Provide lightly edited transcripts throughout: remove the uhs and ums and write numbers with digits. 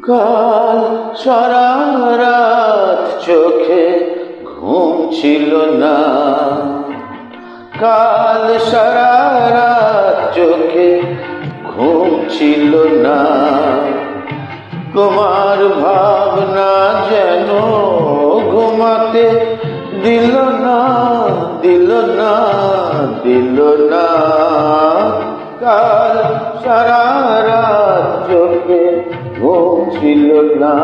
কাল সারা রাত চোখে ঘুম ছিল না, কাল সারা রাত চোখে ঘুম ছিল না। তোমার ভাবনা যেন ঘুমাতে দিল না, দিল না, দিল না। কাল সারা রাত চোখে ঘুম ছিল না।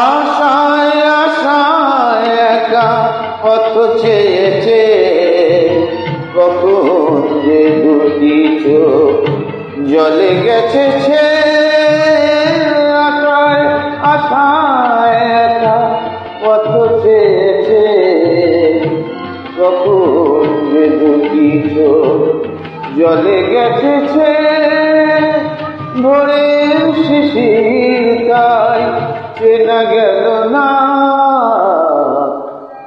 আশায় আশায় একা পথ চেয়েছে, কখন যে দুটি চোখ জলে গেছে। আশায় আশায় একা পথ চেয়েছে, কখন যে দুটি চোখ জলে গেছে। ভোরের শিশির তাই চেনা গেল না,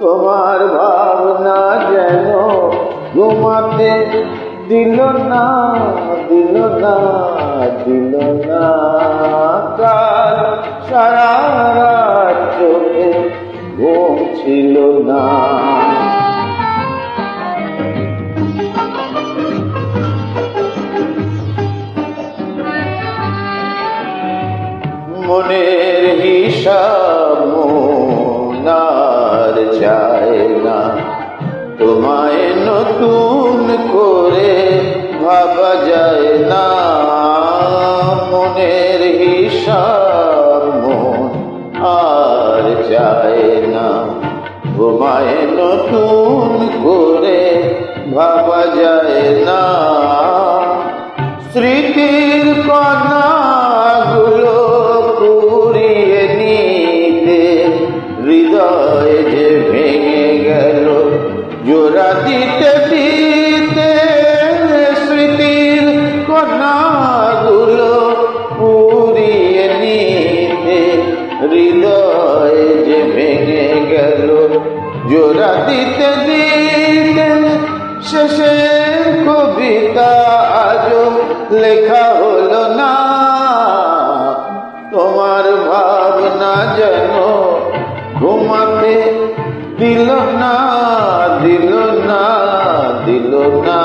তোমার ভাবনা যেন ঘুমাতে দিল না, দিল না, দিল না। কাল সারা রাত চোখে ঘুম ছিল না। মনের হিসাব মন আর চায় না, তোমায় নতুন করে ভাবা যায় না। মনের হিসাব মন আর চায় না, তোমায় নতুন করে ভাবা যায় না। স্মৃতির কণাগুলো কুড়িয়ে নিতে হৃদয় যে ভেঙে গেল জোড়া দিতে দিতে। স্মৃতির কণাগুলো কুড়িয়ে নিতে হৃদয় যে ভেঙে গেল জোড়া দিতে দিতে। শেষের কবিতা আজও লেখা হলো না, তোমার ভাবনা যেন ঘুমাতে দিল না, দিল না, দিল না।